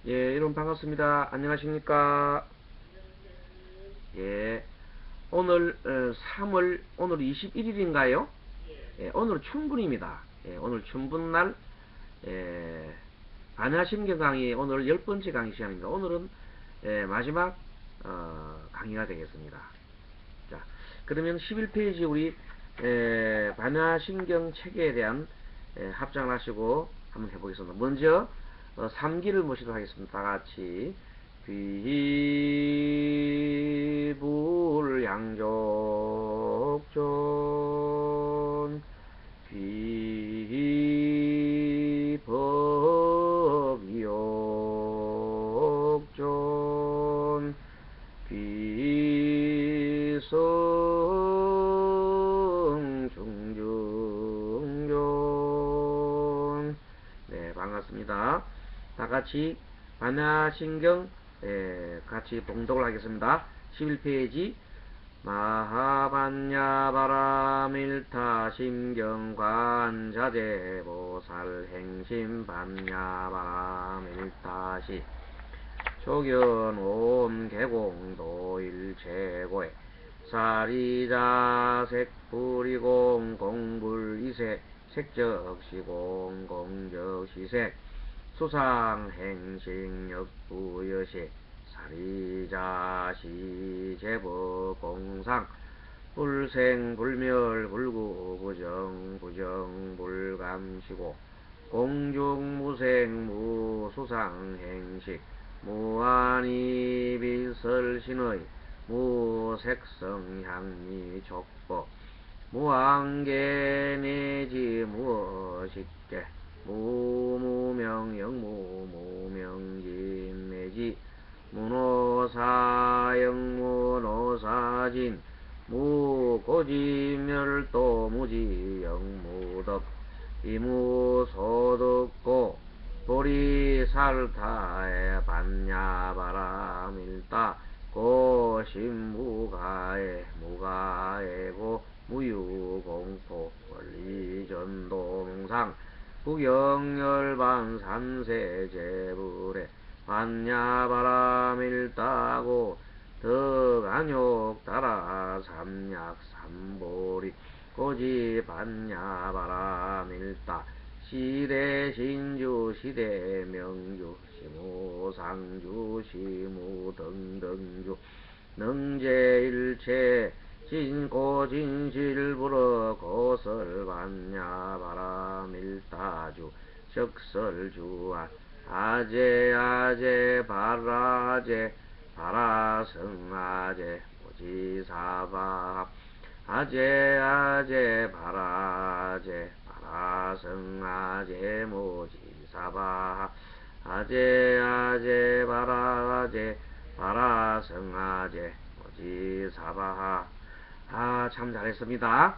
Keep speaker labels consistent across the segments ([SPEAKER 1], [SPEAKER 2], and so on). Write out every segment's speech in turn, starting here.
[SPEAKER 1] 예, 여러분 반갑습니다. 안녕하십니까? 예, 오늘 3월 오늘 21일인가요? 예, 오늘 춘분입니다. 예, 오늘 춘분날 예, 반야심경 강의 오늘 10번째 강의 시간입니다. 오늘은 마지막 강의가 되겠습니다. 자, 그러면 11페이지 우리 반야심경 체계에 대한 합장을 하시고 한번 해보겠습니다. 먼저 3기를 모시도록 하겠습니다. 다 같이 귀불양족존 귀법욕존 귀성중중존. 네, 반갑습니다. 다 같이 반야신경 같이 봉독을 하겠습니다. 11페이지 마하반야바라밀타심경관자재보살행심반야바라밀타시 조견옴 개공도일체고에 사리자색불이공 공불이색 색적시공 공적시색 수상행식역부여시 사리자시제법공상 불생불멸 불구부정 부정불감시고 공중무생무수상행식 무한이비설신의 무색성향미족법 무한계내지 무엇이께 무무명영무무명진내지 문호사영문호사진 무고지멸도 무지영무덕 이무소득고 보리살타에 반야바라밀다 고심무가에 무가에고 무유공포 권리전동상 부경열반 삼세제불에 반야바라밀다고 덕안욕 따라 삼약 삼보리 고지 반야바라밀다 시대신주 시대명주 시무상주 시무등등주 능제일체 진고진실불어 고설반야바라밀다주 적설주안 아제아제 바라제 바라성아제 모지사바 아제아제 바라제 바라성아제 모지사바 아제아제 바라제 바라성아제 모지사바. 참 잘했습니다.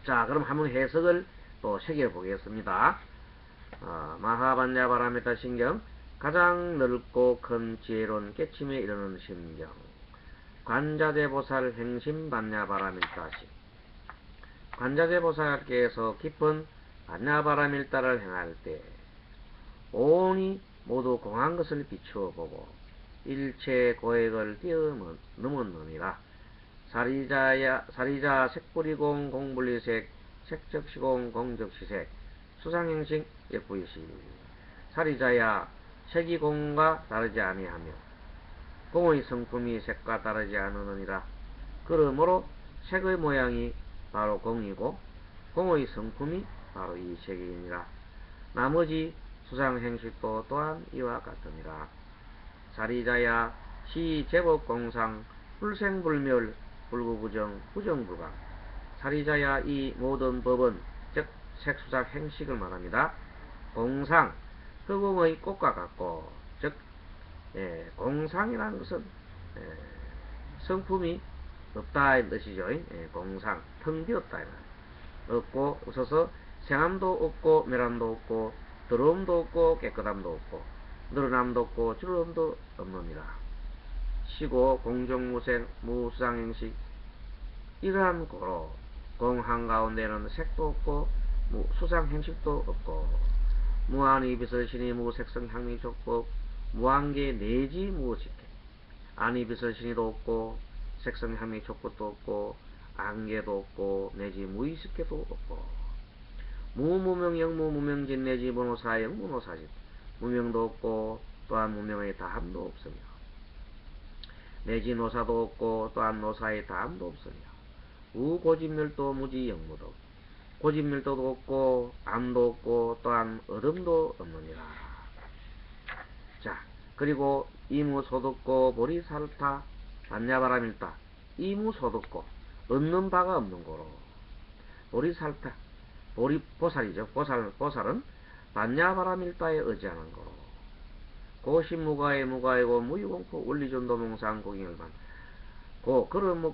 [SPEAKER 1] 자, 그럼 한번 해석을 또 새겨보겠습니다. 마하반야바라밀타 신경 가장 넓고 큰 지혜로운 깨침에 이르는 심경 관자재보살 행심 반야바라밀타시 관자재보살께서 깊은 반야바라밀타를 행할 때 온이 모두 공한 것을 비추어 보고 일체 고액을 뛰어넘었느니라. 사리자 색불이공 공불리색 색적시공 공적시색 수상행식 역부이시 사리자야 색이 공과 다르지 아니하며 공의 성품이 색과 다르지 않으느니라. 그러므로 색의 모양이 바로 공이고 공의 성품이 바로 이 색이니라. 나머지 수상행식도 또한 이와 같으니라. 사리자야 시제법공상 불생불멸 불구부정 부정불감 사리자야 이 모든 법은 즉 색수작 행식을 말합니다. 공상 흑공의 꽃과 같고 즉 공상이라는 것은 성품이 없다 이 뜻이죠. 공상 텅 비었다 없고 없어서 생함도 없고 멸함도 없고 더러움도 없고 깨끗함도 없고 늘어남도 없고 줄음도 없느니라. 시고 공정무색 무수상행식 이러한 고로 공 한가운데는 색도 없고 수상행식도 없고 무한히 비설신이 무색성 향미 족법 무한계 내지 무엇이게 아니 비설신이도 없고 색성 향미 족법도 없고 안개도 없고 내지 무의식계도 없고 무무명 영무 무명진 내지 무노사 영무 노사진 무명도 없고 또한 무명의 다함도 없으며 내지 노사도 없고 또한 노사의 다함도 없으며 우고집멸도 무지 영무도 고집멸도도 없고 암도 없고 또한 어둠도 없느니라. 자, 그리고 이무소득고 보리살타 반야바라밀다 이무소득고 얻는 바가 없는 거로 보리살타 보살이죠. 보살은 반야바라밀다에 의지하는 거로 고신무가의 무가이고 무유공포 원리전도 몽상 고경일반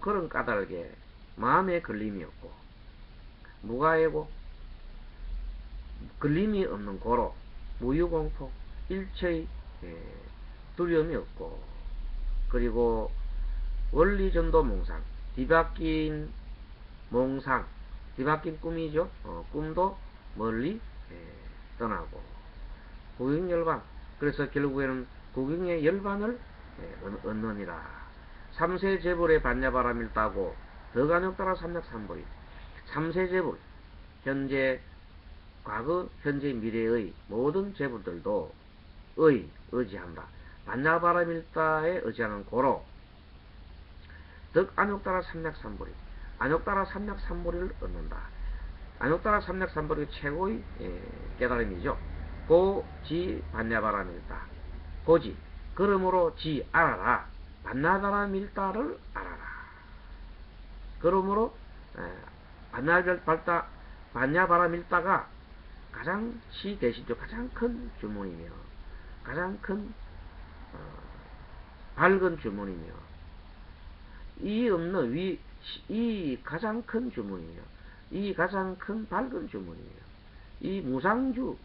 [SPEAKER 1] 그런 까닭에 마음에 걸림이 없고 무가이고 걸림이 없는 고로 무유공포 일체의 두려움이 없고 그리고 원리전도 몽상 뒤바뀐 몽상 뒤바뀐 꿈이죠. 꿈도 멀리 떠나고 구경열반 그래서 결국에는 구경의 열반을 얻느니라. 삼세재불의 반야바람일 따고 더간역 따라 삼약삼불이 삼세재불 현재 과거 현재 미래의 모든 재불들도 의지한다. 반야바람일다에 의지하는 고로 덕안역 따라 삼약삼불이 안역 따라 삼약삼불이를 얻는다. 안역 따라 삼약삼불이 최고의 깨달음이죠. 고지 반야바라밀다. 고지 그러므로 지 알아라. 반야바라밀다를 알아라. 그러므로 반야바라밀다가 가장 시대신적 가장 큰 주문이며 가장 큰 밝은 주문이며 이 가장 큰 주문이며 이 가장 큰 밝은 주문이며 이 무상주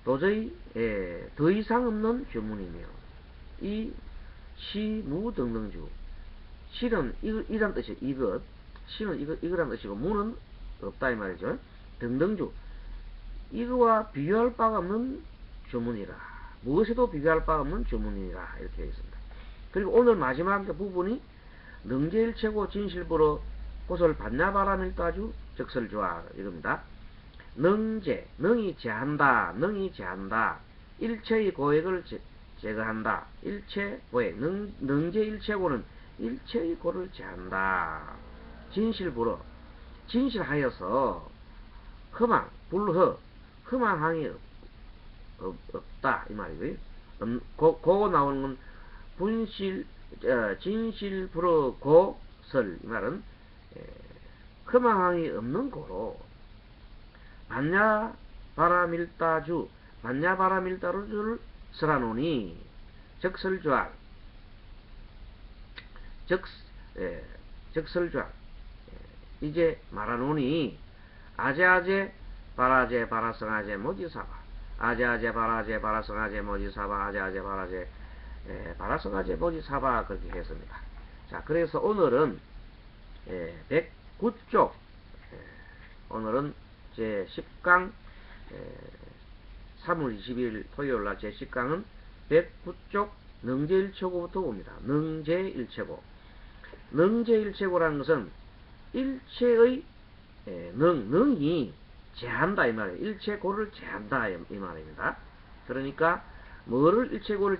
[SPEAKER 1] 도저히 더 이상 없는 주문이며 이 시무등등주 실은 이란 뜻이 이것 시는 이거란 뜻이고 무는 없다 이 말이죠. 등등주 이거와 비교할 바가 없는 주문이라 무엇에도 비교할 바가 없는 주문이라 이렇게 되어 있습니다. 그리고 오늘 마지막 부분이 능제일체고 진실보러 고설 반야바라밀다주 적설조화 이겁니다. 능제 능이 제한다 일체의 고액을 제거한다. 일체 고액 능제일체고는 일체의 고를 제한다. 진실보러 진실하여서 흠망 불허 흠망항이 없다 이 말이고요. 고고 나오는 건 진실불허 고설 이 말은 흠망항이 없는 고로 반야바라밀다주를 설하노니 적설좌 적설좌 이제 말하노니 아제아제 바라제 바라성아제 모지사바 아제아제 바라제 바라성아제 모지사바 아제아제 바라제 바라성아제 모지사바 그렇게 했습니다. 자 그래서 오늘은 109쪽 오늘은 제 10강 3월 20일 토요일날 제 10강은 109쪽 능제일체고부터 봅니다. 능제일체고라는 것은 일체의 능이 제한다 이 말이에요. 일체고를 제한다 이 말입니다. 그러니까 뭐를 일체고를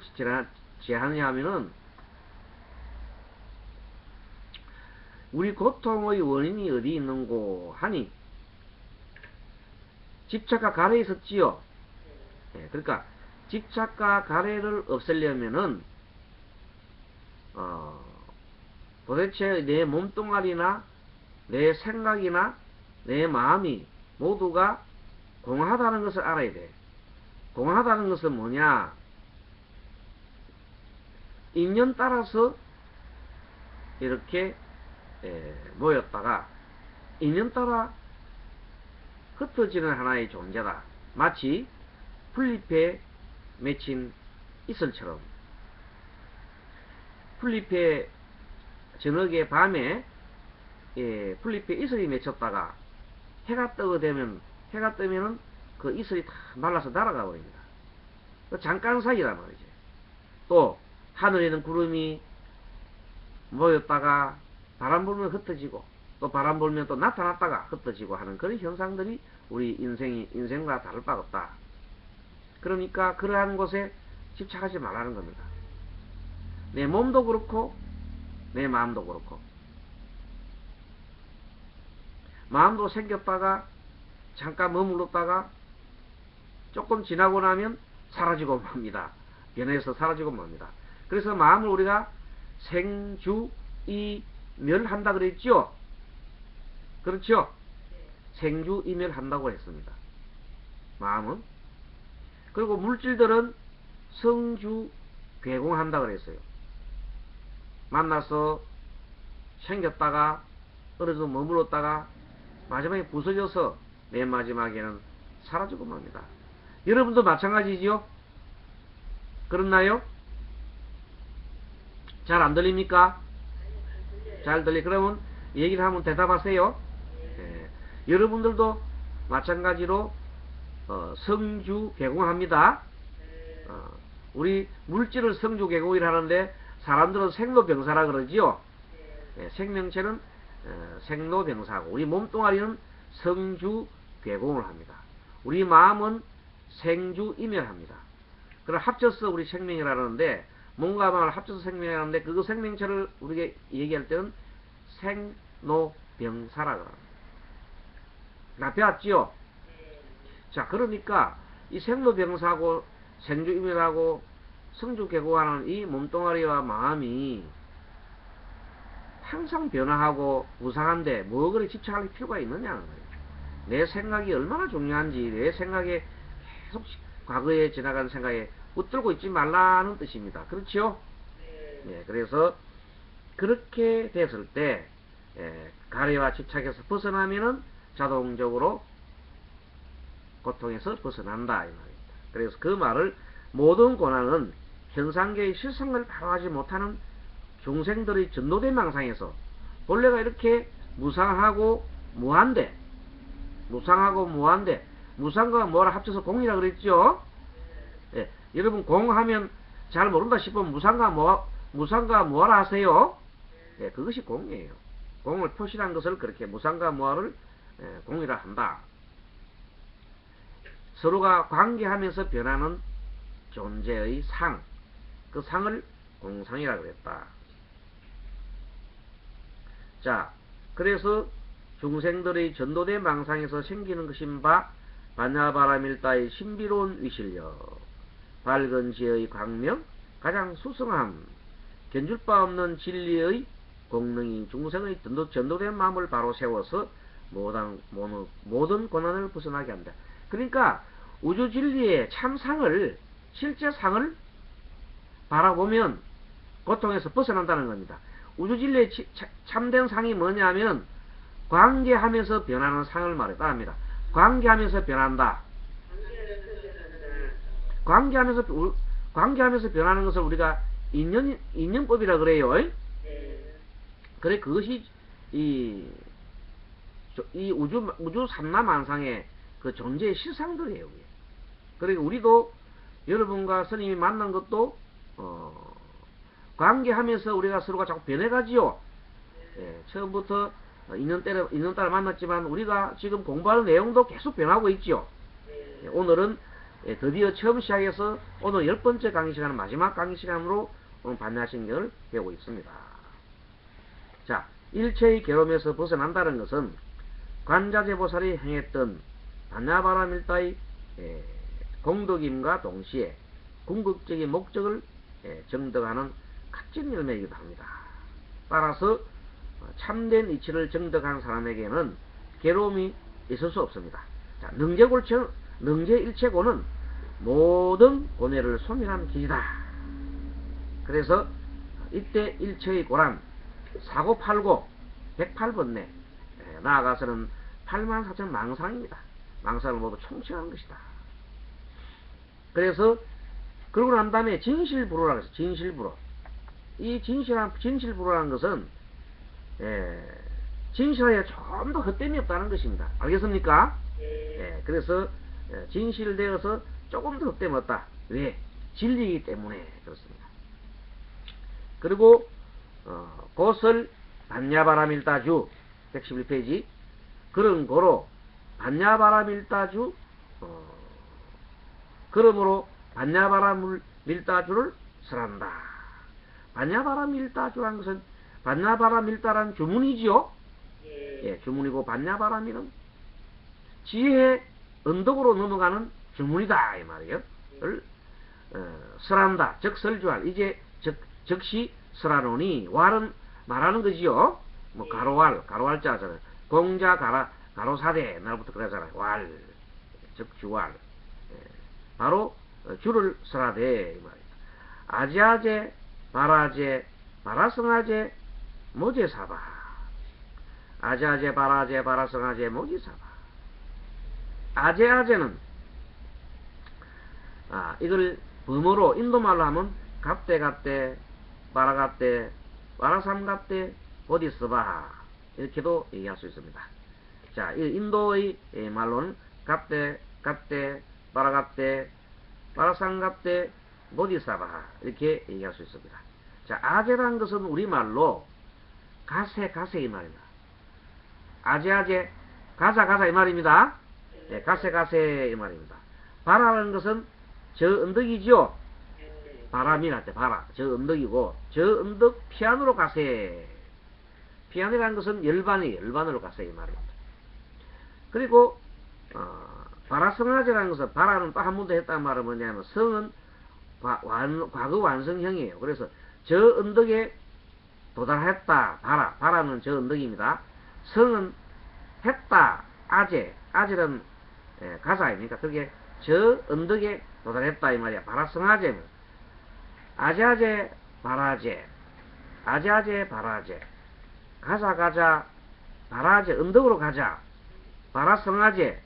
[SPEAKER 1] 제하느냐 하면은 우리 고통의 원인이 어디 있는고 하니 집착과 가래에 있었지요. 그러니까 집착과 가래를 없애려면은 도대체 내 몸뚱아리나 내 생각이나 내 마음이 모두가 공하다는 것을 알아야 돼. 공하다는 것은 뭐냐? 인연 따라서 이렇게 모였다가 인연 따라 흩어지는 하나의 존재다. 마치 풀잎에 맺힌 이슬처럼 풀잎에 저녁에 밤에 풀잎에 이슬이 맺혔다가 해가 뜨게 되면 해가 뜨면은 그 이슬이 다 말라서 날아가 버립니다. 잠깐 사이란 말이죠. 또 하늘에는 구름이 모였다가 바람 불면 흩어지고 또 바람 불면 또 나타났다가 흩어지고 하는 그런 현상들이 우리 인생과 다를 바가 없다. 그러니까 그러한 곳에 집착하지 말라는 겁니다. 내 몸도 그렇고 내 마음도 그렇고, 마음도 생겼다가 잠깐 머물렀다가 조금 지나고 나면 사라지고 맙니다. 변해서 사라지고 맙니다. 그래서 마음을 우리가 생주이멸한다 그랬죠? 그렇죠? 생주이멸한다고 했습니다. 마음은. 그리고 물질들은 성주괴공한다 그랬어요. 만나서 생겼다가 어느 정도 머물렀다가 마지막에 부서져서 맨 마지막에는 사라지고 맙니다. 여러분도 마찬가지지요? 그렇나요? 잘 안 들립니까? 잘 들리. 그러면 얘기를 하면 대답하세요. 여러분들도 마찬가지로 성주개공합니다. 우리 물질을 성주개공이라 하는데 사람들은 생로병사라 그러지요. 생명체는 생로병사고 우리 몸뚱아리는 성주개공을 합니다. 우리 마음은 생주이멸합니다. 그걸 합쳐서 우리 생명이라는데, 몸과 마음을 합쳐서 생명이라는데 그 생명체를 우리가 얘기할 때는 생로병사라 그럽니다. 나 배웠지요? 자, 그러니까 이 생로병사하고 생주이멸하고 성주개공하는 이 몸뚱아리와 마음이 항상 변화하고 무상한데 뭐 그리 집착할 필요가 있느냐는 거예요. 내 생각이 얼마나 중요한지, 내 생각에 계속 과거에 지나간 생각에 붙들고 있지 말라는 뜻입니다. 그렇죠? 네, 그래서 그렇게 됐을 때 가래와 집착에서 벗어나면은 자동적으로 고통에서 벗어난다 이 말입니다. 그래서 그 말을 모든 고난은 현상계의 실상을 바로하지 못하는 중생들의 전노된 망상에서 본래가 이렇게 무상하고 무한데, 무상과 무한을 합쳐서 공이라 그랬죠. 예, 여러분 공하면 잘 모른다 싶으면 무상과 무한을 하세요. 예, 그것이 공이에요. 공을 표시한 것을 그렇게 무상과 무한을 공이라 한다. 서로가 관계하면서 변하는 존재의 상, 그 상을 공상이라 그랬다. 자, 그래서 중생들의 전도된 망상에서 생기는 것인 바 반야바라밀다의 신비로운 위실력, 밝은 지혜의 광명, 가장 수성함, 견줄 바 없는 진리의 공능이 중생의 전도된 마음을 바로 세워서 모든 고난을 벗어나게 한다. 그러니까 우주 진리의 참상을, 실제 상을 바라보면 고통에서 벗어난다는 겁니다. 우주 진리의 참된 상이 뭐냐면 관계하면서 변하는 상을 말했다 합니다. 관계하면서 변한다. 관계하면서 변하는 것을 우리가 인연법이라 그래요. 그래, 그것이 이 우주 삼라만상의 그 존재의 실상들이에요. 그러니까 우리도 여러분과 스님이 만난 것도 관계하면서 우리가 서로가 자꾸 변해가지요. 처음부터 인연 따라 만났지만 우리가 지금 공부하는 내용도 계속 변하고 있죠. 오늘은 드디어 처음 시작해서 오늘 10번째 강의 시간은 마지막 강의 시간으로 오늘 반야신경을 배우고 있습니다. 자, 일체의 괴로움에서 벗어난다는 것은 관자재보살이 행했던 반야바라밀다의 공덕임과 동시에 궁극적인 목적을 정덕하는 값진 열매이기도 합니다. 따라서 참된 이치를 정덕한 사람에게는 괴로움이 있을 수 없습니다. 자, 능제일체고는 모든 고뇌를 소멸한 길이다. 그래서 이때 일체의 고란 사고팔고 108번뇌, 나아가서는 84,000 망상입니다. 망상을 모두 총칭한 것이다. 그래서 그러고 난 다음에 진실불호라고 해서 진실불호. 이 진실불호라는 것은 진실하에 좀 더 헛됨이 없다는 것입니다. 알겠습니까? 그래서 진실되어서 조금 더 헛되면 없다. 왜? 진리이기 때문에 그렇습니다. 그리고 곧을 반야바라밀다주 111페이지 그런 고로 반야바라밀다주 그러므로 반야바라밀다주를 설한다. 반야바라밀다주라는 것은 반야바라밀다라는 주문이지요. 주문이고 반야바라밀은 지혜의 언덕으로 넘어가는 주문이다 이 말이에요. 설한다. 즉 설주할 이제 즉시 설하노니 왈은 말하는 거지요. 뭐 가로할자잖아요. 공자 가로사대 날부터 그러잖아요. 왈 즉 주왈 바로 주를 설하되 이 말이에요. 아제아제 바라제 바라성아제 모제사바 아제아제 바라제 바라성아제 모제사바 아제아제는 이걸 범어로 인도말로 하면 갑대 바라갑대 바라삼갑대 보디스바 이렇게도 얘기할 수 있습니다. 자, 이 인도의 말로는 갑대 바라갑대 바라삼갑대 보디사바 이렇게 얘기할 수 있습니다. 자, 아제라는 것은 우리말로 가세 이 말입니다. 아제 가자 이 말입니다. 가세 이 말입니다. 바라라는 것은 저 언덕이죠. 바람이랄 때 바라 저 언덕이고 저 언덕 피안으로 가세. 피안이라는 것은 열반으로 가세 이 말입니다. 그리고 바라성아제라는 것은 바라는 또 한 번 더 했다는 말은 뭐냐면 성은 과거 완성형이에요. 그래서 저 언덕에 도달했다. 바라는 저 언덕입니다. 성은 했다. 아제는 가사 아닙니까? 그게 저 언덕에 도달했다 이 말이야. 바라성아제는 아제아제 바라제 가자 바라제 언덕으로 가자 바라성아제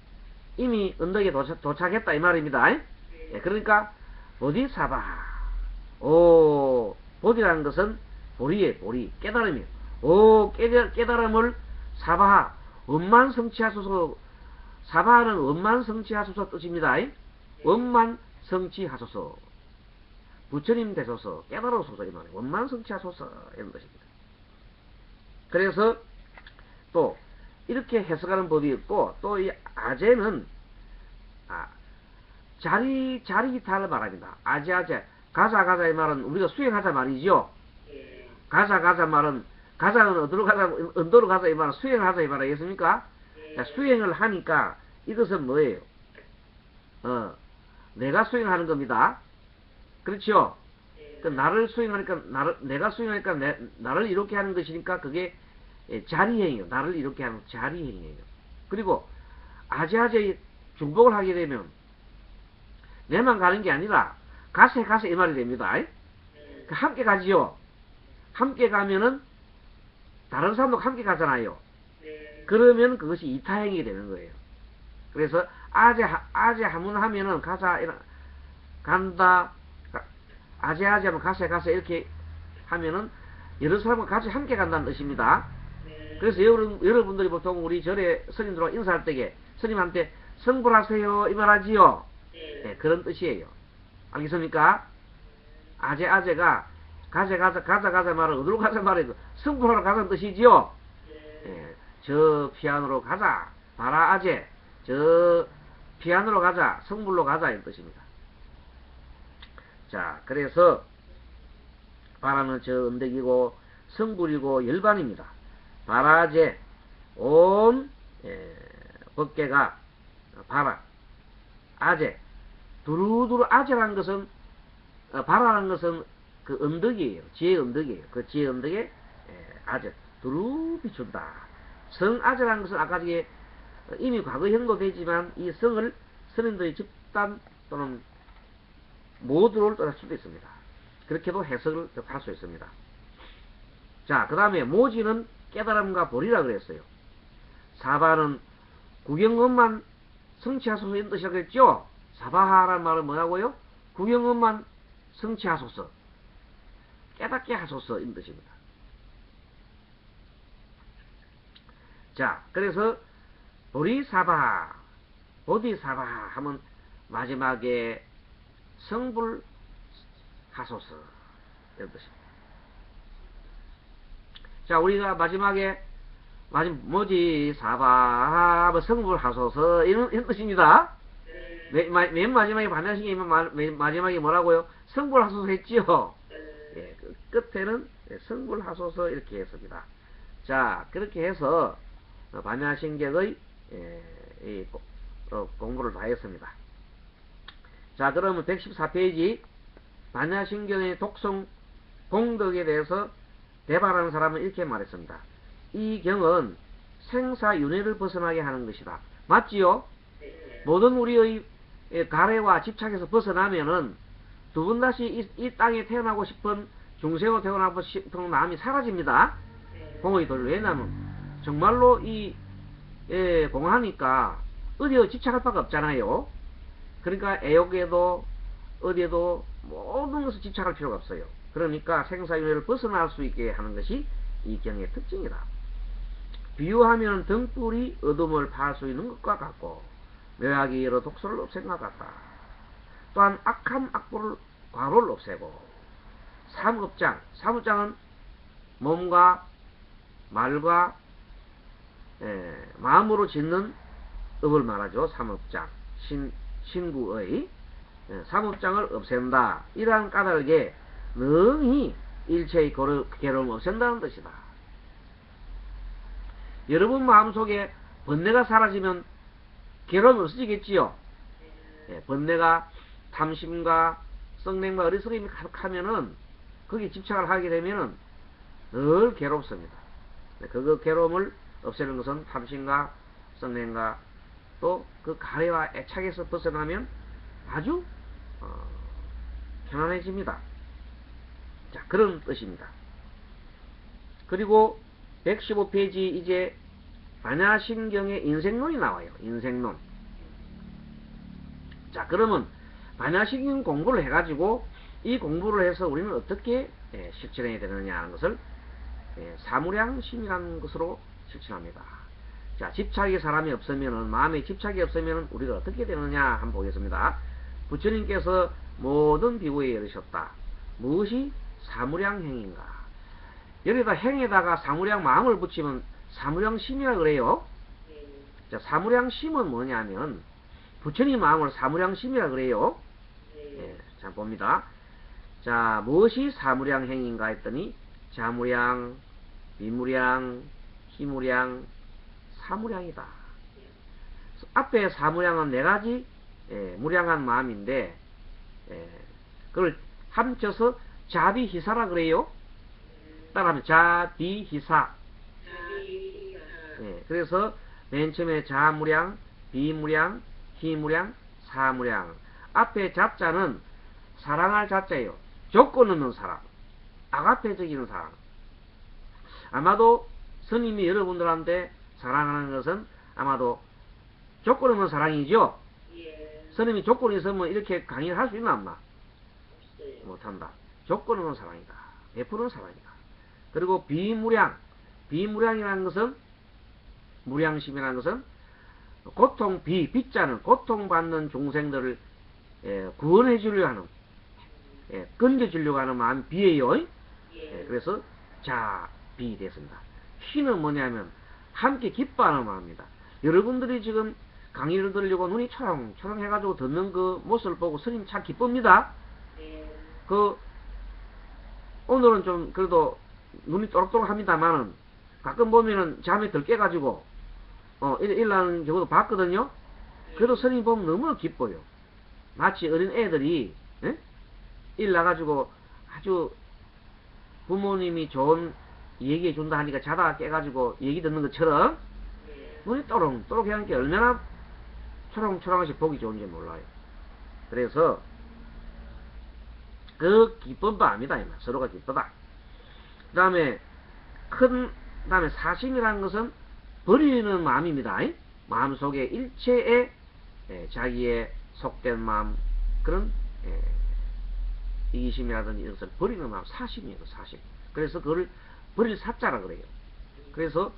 [SPEAKER 1] 이미 언덕에 도착했다 이 말입니다. 그러니까 보디사바 보디라는 것은 보리 깨달음이에요. 깨달음을 사바하 원만 성취하소서. 사바하는 원만 성취하소서 뜻입니다. 원만 성취하소서 부처님 되소서 깨달으소서 이 말이에요. 원만 성취하소서 이런 뜻입니다. 그래서 또 이렇게 해석하는 법이 있고 또 이 아제는 자리기타를 말합니다. 아제 가자 이 말은 우리가 수행하자 말이죠. 가자 말은 가자는 언도로 가자 이 말은 수행하자 이 말이겠습니까? 수행을 하니까 이것은 뭐예요? 내가 수행하는 겁니다. 그렇죠? 나를 수행하니까 내가 수행하니까 나를 이렇게 하는 것이니까 그게 자리행이에요. 나를 이렇게 하는 자리행이에요. 그리고 아제아제 중복을 하게 되면 내만 가는 게 아니라 가세 이 말이 됩니다. 함께 가지요. 함께 가면은 다른 사람도 함께 가잖아요. 그러면 그것이 이타행이 되는 거예요. 그래서 아제 하문 하면은 가자 간다 아제 하면 가세 이렇게 하면은 여러 사람과 같이 함께 간다는 뜻입니다. 그래서 여러분들이 보통 우리 절에 스님들과 인사할 때에 스님한테 성불하세요 이 말하지요. 그런 뜻이에요. 알겠습니까? 아제가 가자 말은 어디로 가자 말은 성불하러 가자는 뜻이지요. 저 피안으로 가자 바라 아제 저 피안으로 가자 성불로 가자 이런 뜻입니다. 자, 그래서 바라는 저 언덕이고 성불이고 열반입니다. 바라제 온 법계가 바라 아제 두루두루 아제라는 것은 바라라는 것은 그 언덕이에요. 지혜 언덕이에요. 그 지혜 언덕에 아제 두루 비춘다. 성아제라는 것은 아까 전에 이미 과거형도 되지만 이 성을 스님들이 집단 또는 모두를 떠날 수도 있습니다. 그렇게도 해석을 할 수 있습니다. 자, 그 다음에 모지는 깨달음과 보리라 그랬어요. 사바는 구경업만 성취하소서 이런 뜻이라고 했죠. 사바하라는 말은 뭐라고요? 구경업만 성취하소서 깨닫게 하소서 이런 뜻입니다. 자, 그래서 보리사바 어디 사바 하면 마지막에 성불하소서 이런 뜻입니다. 자, 우리가 마지막에 뭐지 사바 하면 성불하소서 이런 뜻입니다. 맨 마지막에 반야신경이 맨 마지막에 뭐라고요? 성불하소서 했지요. 예, 끝에는 성불하소서 이렇게 했습니다. 자, 그렇게 해서 반야신경의 공부를 다 했습니다. 자, 그러면 114페이지 반야신경의 독성 공덕에 대해서 대발하는 사람은 이렇게 말했습니다. 이 경은 생사윤회를 벗어나게 하는 것이다. 맞지요? 모든 우리의 가래와 집착에서 벗어나면은 두 번 다시 이 땅에 태어나고 싶은 중생으로 태어나고 싶은 마음이 사라집니다. 공의 도리로. 왜냐하면 정말로 공하니까 어디에 집착할 바가 없잖아요. 그러니까 애욕에도 어디에도 모든 것을 집착할 필요가 없어요. 그러니까 생사윤회를 벗어날 수 있게 하는 것이 이 경의 특징이다. 비유하면 등불이 어둠을 파할 수 있는 것과 같고 묘약이 여러 독소를 없앤 것 같다. 또한 악한 과로를 없애고 사무장은 몸과 말과 마음으로 짓는 업을 말하죠. 사무장 신구의 사무장을 없앤다. 이러한 까닭에 능히 일체의 괴로움을 없앤다는 뜻이다. 여러분 마음속에 번뇌가 사라지면 괴로움이 없어지겠지요. 번뇌가 탐심과 성냄과 어리석음이 가득하면은 거기에 집착을 하게 되면은 늘 괴롭습니다. 그 괴로움을 없애는 것은 탐심과 성냄과 또 그 가래와 애착에서 벗어나면 아주 편안해집니다. 자, 그런 뜻입니다. 그리고 115페이지 이제 반야신경의 인생론이 나와요. 인생론. 자, 그러면 반야신경 공부를 해가지고 이 공부를 해서 우리는 어떻게 실천해야 되느냐 하는 것을 사무량심이라는 것으로 실천합니다. 자, 집착이 사람이 없으면은, 마음에 집착이 없으면은 우리가 어떻게 되느냐 한번 보겠습니다. 부처님께서 모든 비구에 이르셨다. 무엇이 사무량행인가? 여기다 행에다가 사무량 마음을 붙이면 사무량심이라 그래요. 자, 사무량심은 뭐냐면 부처님 마음을 사무량심이라 그래요. 자, 봅니다. 자, 무엇이 사무량행인가 했더니 자무량, 비무량, 희무량, 사무량이다. 앞에 사무량은 네 가지 무량한 마음인데 그걸 합쳐서 자비희사라 그래요. 따라하면 자비희사. 그래서 맨 처음에 자무량, 비무량, 희무량, 사무량. 앞에 자자는 사랑할 자자예요. 조건 없는 사랑, 아가페적인 사랑. 아마도 스님이 여러분들한테 사랑하는 것은 아마도 조건 없는 사랑이죠. 스님이 조건이 있으면 이렇게 강의를 할 수 있나 없나? 못한다. 조건 없는 사랑이다. 베푸는 사랑이다. 그리고 비무량이라는 것은, 무량심이라는 것은 빗자는 고통받는 중생들을 구원해 주려고 하는, 건져 주려고 하는 마음이 비예요. 그래서 비 됐습니다. 희는 뭐냐면 함께 기뻐하는 마음입니다. 여러분들이 지금 강의를 들으려고 눈이 초롱초롱 해가지고 듣는 그 모습을 보고 스님 참 기쁩니다. 오늘은 좀 그래도 눈이 또록또록 합니다만은 가끔 보면은 잠에 덜 깨가지고 일어나는 경우도 봤거든요. 그래도 스님 보면 너무 기뻐요. 마치 어린 애들이 일어나가지고 아주 부모님이 좋은 얘기해 준다 하니까 자다가 깨가지고 얘기 듣는 것처럼 눈이 또롱또록 하는 게 얼마나 초롱초롱하게 보기 좋은지 몰라요. 그래서 그 기쁜 마음이다. 서로가 기쁘다. 그 다음에 사심이라는 것은 버리는 마음입니다. 마음속에 일체의 자기의 속된 마음, 그런 이기심이라든지 이것을 버리는 마음, 사심이에요. 사심. 그래서 그걸 버릴 사자라 그래요. 그래서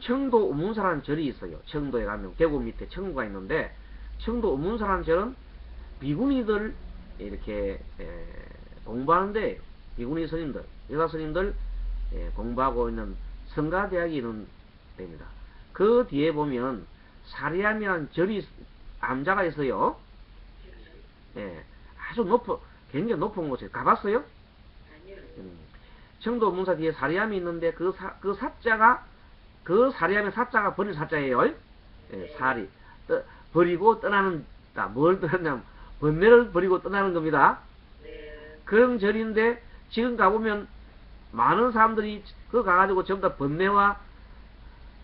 [SPEAKER 1] 청도 우문사라는 절이 있어요. 청도에 가면 계곡 밑에 청구가 있는데, 청도 우문사라는 절은 비구니들 이렇게 공부하는데, 비구니 스님들, 여자 스님들 공부하고 있는 성가대학이 있는 데입니다. 그 뒤에 보면 사리암이라는 절이 암자가 있어요. 아주 굉장히 높은 곳에 가봤어요? 청도 문사 뒤에 사리암이 있는데 그 사자가 그 사리암의 사자가 버릴 사자예요. 사리 버리고 떠나는 뭘 떠나냐면 번뇌를 버리고 떠나는 겁니다. 그런 절인데 지금 가보면 많은 사람들이 그 가가지고 전부 다 번뇌와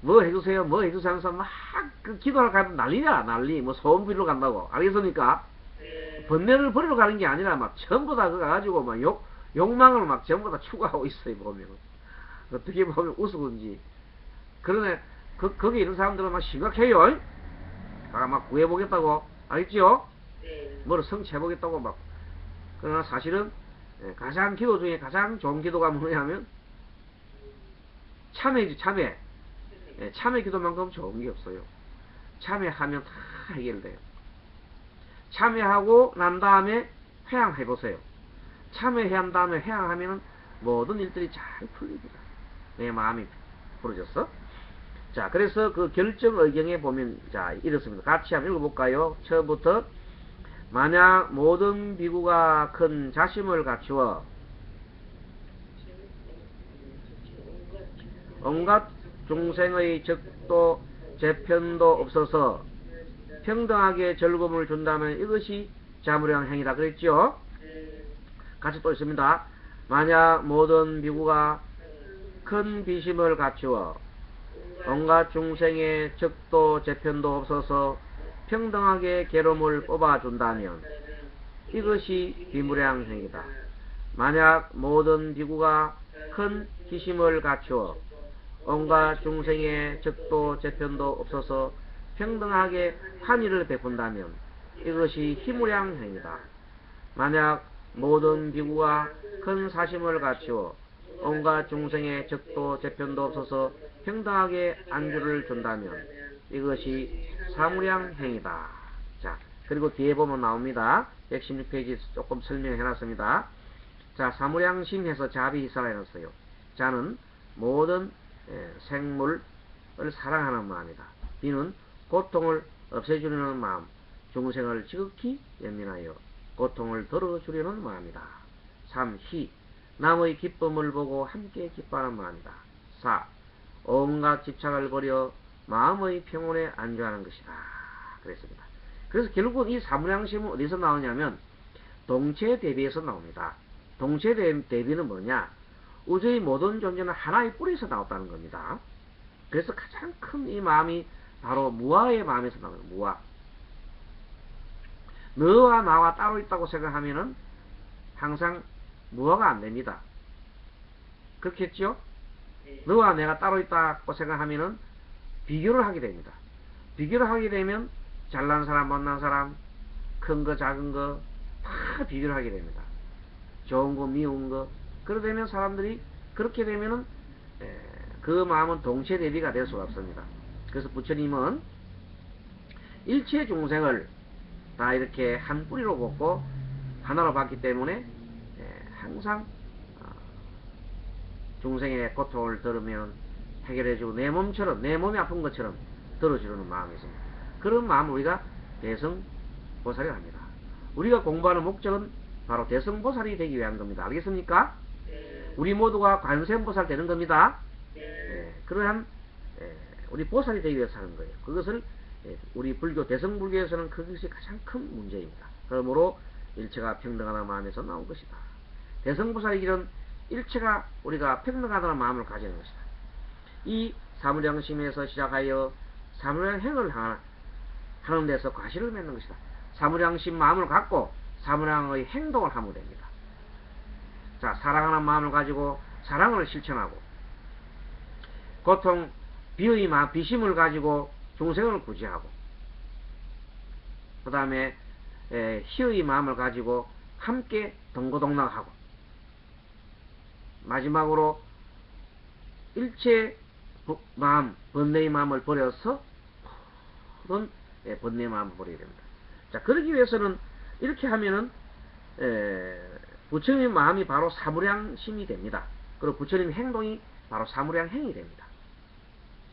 [SPEAKER 1] 뭐 해주세요 하면서 막 그 기도하러 가면 난리야 난리. 뭐 소원 빌러 간다고. 알겠습니까? 번뇌를 버리러 가는 게 아니라 막 전부 다 그 가가지고 막 욕망을 막 전부 다 추구하고 있어요. 보면 어떻게 보면 우스운지. 그러네. 거기 있는 사람들은 막 심각해요. 막 구해보겠다고. 알겠지요? 뭐를 성취해보겠다고 막. 그러나 사실은 가장 기도 중에 가장 좋은 기도가 뭐냐면 참회지. 참회. 참회 기도만큼 좋은 게 없어요. 참회하면 다 해결돼요. 참회하고 난 다음에 회항해보세요. 참회한 다음에 회항하면 모든 일들이 잘 풀립니다. 내 마음이 풀어졌어. 자, 그래서 그 결정의경에 보면, 자, 이렇습니다. 같이 한번 읽어볼까요? 처음부터. 만약 모든 비구가 큰 자심을 갖추어 온갖 중생의 적도 재편도 없어서 평등하게 즐거움을 준다면 이것이 자무량 행위다. 그랬죠? 같이 또 있습니다. 만약 모든 비구가 큰 비심을 갖추어 온갖 중생의 적도 재편도 없어서 평등하게 괴로움을 뽑아준다면 이것이 비무량 행위다. 만약 모든 비구가 큰 기심을 갖추어 온갖 중생의 적도 재편도 없어서 평등하게 환희를 베푼다면 이것이 희무량 행위다. 만약 모든 비구가 큰 사심을 갖추어 온갖 중생의 적도 재편도 없어서 평등하게 안주를 준다면 이것이 사무량 행위다. 자, 그리고 뒤에 보면 나옵니다. 116페이지 조금 설명해 놨습니다. 자, 사무량심해서 자비희사라 해놨어요. 자는 모든 생물을 사랑하는 마음이다. 비는 고통을 없애주려는 마음, 중생을 지극히 연민하여 고통을 덜어주려는 마음이다. 3. 희, 남의 기쁨을 보고 함께 기뻐하는 마음이다. 4. 온갖 집착을 버려 마음의 평온에 안주하는 것이다. 그랬습니다. 그래서 결국 이 사무량심은 어디서 나오냐면 동체 대비에서 나옵니다. 동체 대비는 뭐냐? 우주의 모든 존재는 하나의 뿌리에서 나왔다는 겁니다. 그래서 가장 큰 이 마음이 바로 무아의 마음에서 나옵니다. 무아. 너와 나와 따로 있다고 생각하면은 항상 무아가 안 됩니다. 그렇겠죠? 너와 내가 따로 있다고 생각하면은 비교를 하게 됩니다. 비교를 하게 되면 잘난 사람, 못난 사람, 큰 거, 작은 거 다 비교를 하게 됩니다. 좋은 거, 미운 거. 그러다 되면 사람들이 그렇게 되면은 그 마음은 동체 대비가 될 수가 없습니다. 그래서 부처님은 일체 중생을 다 이렇게 한 뿌리로 걷고 하나로 봤기 때문에 항상 중생의 고통을 들으면 해결해주고 내 몸처럼, 내 몸이 아픈 것처럼 들어주려는 마음이 있습니다. 그런 마음을 우리가 대성보살이 합니다. 우리가 공부하는 목적은 바로 대성보살이 되기 위한 겁니다. 알겠습니까? 우리 모두가 관세음보살 되는 겁니다. 그러한 우리 보살이 되기 위해서 하는 거예요. 그것을 우리 불교, 대성불교에서는 그것이 가장 큰 문제입니다. 그러므로 일체가 평등하다는 마음에서 나온 것이다. 대성보살의 길은 일체가 우리가 평등하다는 마음을 가지는 것이다. 이 사무량심에서 시작하여 사무량행을 하는 데서 과실을 맺는 것이다. 사무량심 마음을 갖고 사무량의 행동을 하면 됩니다. 자, 사랑하는 마음을 가지고 사랑을 실천하고, 고통, 비의 마음, 비심을 가지고 중생을 구제하고, 그 다음에 희의 마음을 가지고 함께 동고동락하고, 마지막으로 일체 마음, 번뇌의 마음을 버려서 푸른 번뇌의 마음을 버려야 됩니다. 자, 그러기 위해서는 이렇게 하면은 부처님의 마음이 바로 사무량심이 됩니다. 그리고 부처님의 행동이 바로 사무량행이 됩니다.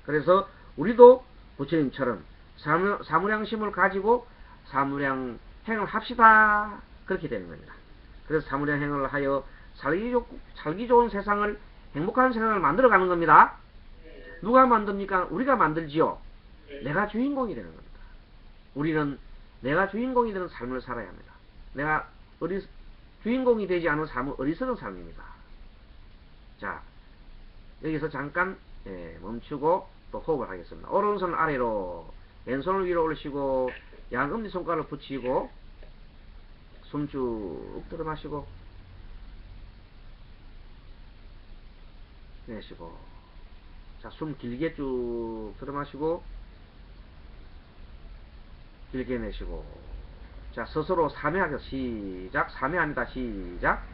[SPEAKER 1] 그래서 우리도 부처님처럼 사무량심을 가지고 사무량행을 합시다. 그렇게 되는 겁니다. 그래서 사무량행을 하여 살기 좋은 세상을, 행복한 세상을 만들어가는 겁니다. 누가 만듭니까? 우리가 만들지요. 내가 주인공이 되는 겁니다. 우리는 내가 주인공이 되는 삶을 살아야 합니다. 내가 주인공이 되지 않은 삶은 어리석은 삶입니다. 자, 여기서 잠깐 멈추고 또 호흡을 하겠습니다. 오른손 아래로, 왼손을 위로 올리시고 양 엄지손가락을 붙이고 숨 쭉 들어 마시고 내쉬고. 자, 숨 길게 쭉 들어 마시고 길게 내쉬고. 자, 스스로 3회 하겠습니다. 시작. 3회 합니다. 시작.